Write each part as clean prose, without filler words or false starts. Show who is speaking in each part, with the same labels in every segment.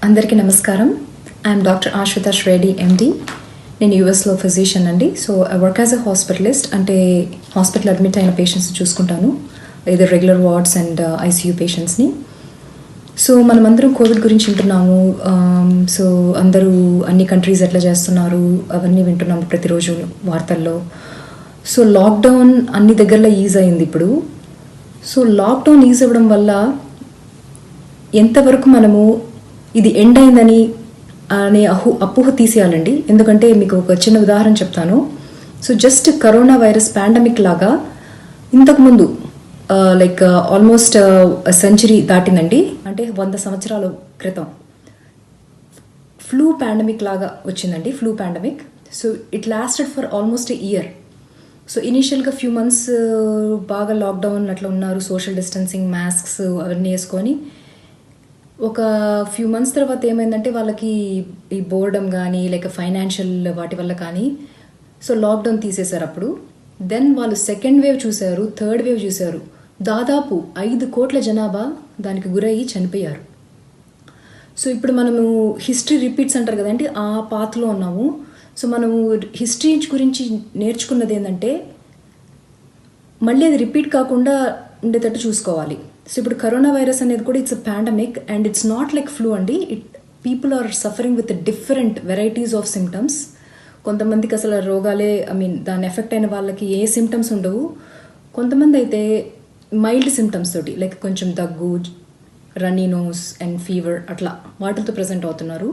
Speaker 1: అందరికీ నమస్కారం. I'm doctor Ashwatash Reddy MD. నేను యూఎస్లో ఫిజిషియన్ అండి. So I work as a hospitalist, అంటే హాస్పిటల్ అడ్మిట్ అయిన పేషెంట్స్ని చూసుకుంటాను, ఇది రెగ్యులర్ వార్డ్స్ అండ్ ఐసీయూ పేషెంట్స్ని. సో మనమందరం కోవిడ్ గురించి వింటున్నాము. సో అందరూ అన్ని కంట్రీస్ ఎట్లా చేస్తున్నారు అవన్నీ వింటున్నాము ప్రతిరోజు వార్తల్లో. సో లాక్డౌన్ అన్ని దగ్గరలో ఈజ్ అయింది ఇప్పుడు. సో లాక్డౌన్ ఈజ్ అవ్వడం వల్ల ఎంతవరకు మనము ఇది ఎండ్ అయిందని అనే అపోహ తీసేయాలండి. ఎందుకంటే మీకు ఒక చిన్న ఉదాహరణ చెప్తాను. So just corona virus pandemic లాగా ఇంతకుముందు లైక్ ఆల్మోస్ట్ సెంచరీ దాటిందండి, అంటే 100 సంవత్సరాల క్రితం ఫ్లూ పాండమిక్ లాగా వచ్చిందండి, flu pandemic. So it lasted for almost a year. So ఇనీషియల్గా ఫ్యూ మంత్స్ బాగా లాక్డౌన్ అట్లా ఉన్నారు, సోషల్ డిస్టెన్సింగ్, మాస్క్స్ అవన్నీ వేసుకొని. ఒక ఫ్యూ మంత్స్ తర్వాత ఏమైందంటే వాళ్ళకి ఈ బోర్డమ్ కానీ లేక ఫైనాన్షియల్ వాటి వల్ల కానీ సో లాక్డౌన్ తీసేశారు అప్పుడు. దెన్ వాళ్ళు సెకండ్ వేవ్ చూశారు, థర్డ్ వేవ్ చూశారు. దాదాపు 5 కోట్ల జనాభా దానికి గురయ్యి చనిపోయారు. సో ఇప్పుడు మనము హిస్టరీ రిపీట్స్ అంటారు కదండి, ఆ పాత్లో ఉన్నాము. సో మనము హిస్టరీ గురించి నేర్చుకున్నది ఏంటంటే మళ్ళీ అది రిపీట్ కాకుండా ఉండేటట్టు చూసుకోవాలి. సో ఇప్పుడు కరోనా వైరస్ అనేది కూడా it's a pandemic and it's not like flu అండి. People are suffering with different varieties of symptoms. కొంతమందికి అసలు రోగాలే దాని ఎఫెక్ట్ అయిన వాళ్ళకి ఏ సిమ్టమ్స్ ఉండవు. కొంతమంది అయితే మైల్డ్ సిమ్టమ్స్ తోటి లైక్ కొంచెం దగ్గు, రన్నీ నోస్ అండ్ ఫీవర్ అట్లా వాటితో ప్రజెంట్ అవుతున్నారు.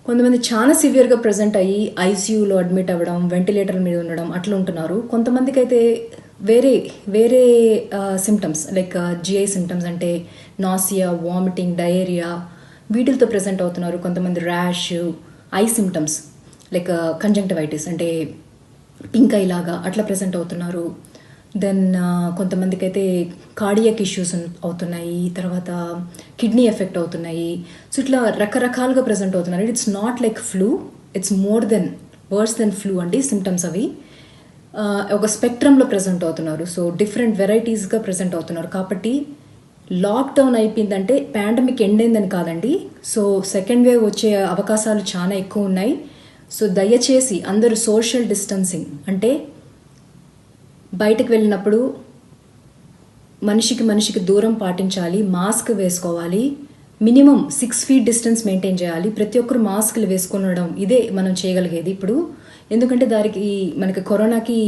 Speaker 1: కొంతమంది చాలా సివియర్గా ప్రజెంట్ అయ్యి ఐసీయూలో అడ్మిట్ అవ్వడం, వెంటిలేటర్ మీద ఉండడం అట్లా ఉంటున్నారు. కొంతమందికి అయితే వేరే వేరే సిమ్టమ్స్ లైక్ జిఐ సిమ్టమ్స్ అంటే నాసియా, వామిటింగ్, డయేరియా వీటితో ప్రజెంట్ అవుతున్నారు. కొంతమంది rash, I symptoms like conjunctivitis అంటే పింక్ ఐ లాగా అట్లా ప్రజెంట్ అవుతున్నారు. దెన్ కొంతమందికి అయితే కార్డియాక్ ఇష్యూస్ అవుతున్నాయి, తర్వాత కిడ్నీ ఎఫెక్ట్ అవుతున్నాయి. సో ఇట్లా రకరకాలుగా ప్రజెంట్ అవుతున్నారు. It's not like flu, it's more than worse than flu అండి సిమ్టమ్స్ అవి. ఒక స్పెక్ట్రంలో ప్రజెంట్ అవుతున్నారు. సో డిఫరెంట్ వెరైటీస్గా ప్రజెంట్ అవుతున్నారు. కాబట్టి లాక్డౌన్ అయిపోయిందంటే పాండమిక్ ఎండ్ అయిందని కాదండి. సో సెకండ్ వేవ్ వచ్చే అవకాశాలు చాలా ఎక్కువ ఉన్నాయి. సో దయచేసి అందరూ సోషల్ డిస్టెన్సింగ్ అంటే బయటకు వెళ్ళినప్పుడు మనిషికి దూరం పాటించాలి, మాస్క్ వేసుకోవాలి, మినిమం 6 feet డిస్టెన్స్ మెయింటైన్ చేయాలి. ప్రతి ఒక్కరు మాస్కులు వేసుకునడం ఇదే మనం చేయగలిగేది ఇప్పుడు. ఎందుకంటే దానికి మనకి కరోనాకి,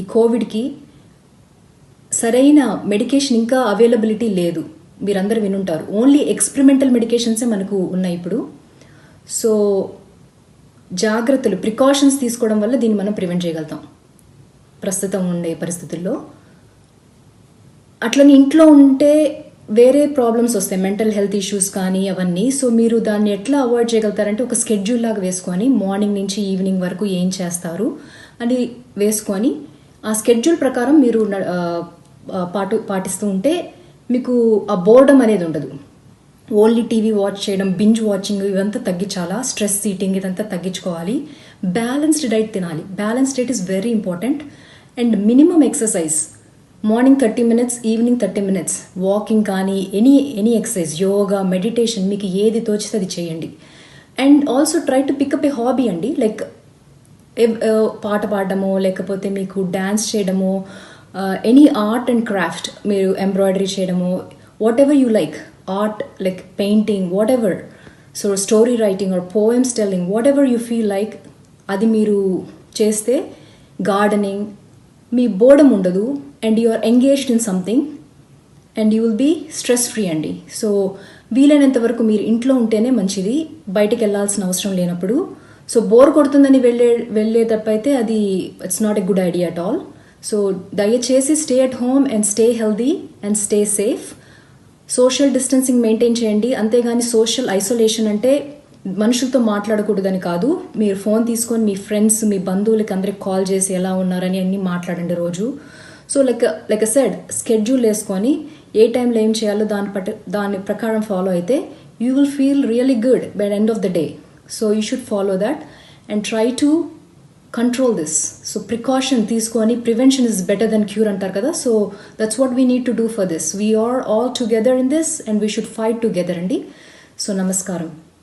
Speaker 1: ఈ కోవిడ్కి సరైన మెడికేషన్ ఇంకా అవైలబిలిటీ లేదు. మీరందరూ వినుంటారు, ఓన్లీ ఎక్స్పెరిమెంటల్ మెడికేషన్సే మనకు ఉన్నాయి ఇప్పుడు. సో జాగ్రత్తలు, ప్రికాషన్స్ తీసుకోవడం వల్ల దీన్ని మనం ప్రివెంట్ చేయగలుగుతాం ప్రస్తుతం ఉండే పరిస్థితుల్లో. అట్లని ఇంట్లో ఉంటే వేరే ప్రాబ్లమ్స్ వస్తాయి, మెంటల్ హెల్త్ ఇష్యూస్ కానీ అవన్నీ. సో మీరు దాన్ని ఎట్లా అవాయిడ్ చేయగలుగుతారంటే ఒక స్కెడ్యూల్ లాగా వేసుకొని మార్నింగ్ నుంచి ఈవినింగ్ వరకు ఏం చేస్తారు అని వేసుకొని ఆ స్కెడ్యూల్ ప్రకారం మీరు పాటిస్తూ ఉంటే మీకు ఆ బోర్డమ్ అనేది ఉండదు. ఓన్లీ టీవీ వాచ్ చేయడం, బింజ్ వాచింగ్ ఇవంతా తగ్గించాలా, స్ట్రెస్ ఈటింగ్ ఇదంతా తగ్గించుకోవాలి. బ్యాలెన్స్డ్ డైట్ తినాలి. Balanced diet is very important. And minimum exercise, morning 30 minutes, evening 30 minutes walking కానీ ఎనీ ఎక్సర్సైజ్, యోగా, మెడిటేషన్ మీకు ఏది తోచితే అది చేయండి. And also try to pick up A hobby అండి, లైక్ పాట పాడడమో లేకపోతే మీకు డ్యాన్స్ చేయడమో, ఎనీ ఆర్ట్ అండ్ క్రాఫ్ట్, మీరు ఎంబ్రాయిడరీ చేయడమో, what ever you like, art like painting, whatever. So story writing or poems telling, whatever you feel like అది మీరు చేస్తే గార్డెనింగ్, మీ బోర్డమ్ ఉండదు and you are engaged in something and you will be stress free అండి. So వీలైనంత వరకు మీరు ఇంట్లో ఉంటేనే మంచిది, బయటకు వెళ్ళాల్సిన అవసరం లేనప్పుడు. సో బోర్ కొడుతుందని వెళ్ళేటప్పైతే అది it's not a good idea at all. So దయచేసి stay at home and stay healthy and stay safe. Social distancing maintain చేయండి. అంతేగాని సోషల్ ఐసోలేషన్ అంటే మనుషులతో మాట్లాడకూడదని కాదు. మీరు ఫోన్ తీసుకొని మీ ఫ్రెండ్స్, మీ బంధువులకి అందరికి కాల్ చేసి ఎలా ఉన్నారని అన్నీ మాట్లాడండి రోజు. So like I said, schedule వేసుకొని ఏ టైంలో ఏం చేయాలో దాని ప్రకారం ఫాలో అయితే you will feel really good by the end of the day. So you should follow that and try to control this. So precaution తీసుకొని, prevention is better then cure అంటారు కదా. So that's what we need to do for this. We are all together in this and we should fight together అండి. So నమస్కారం.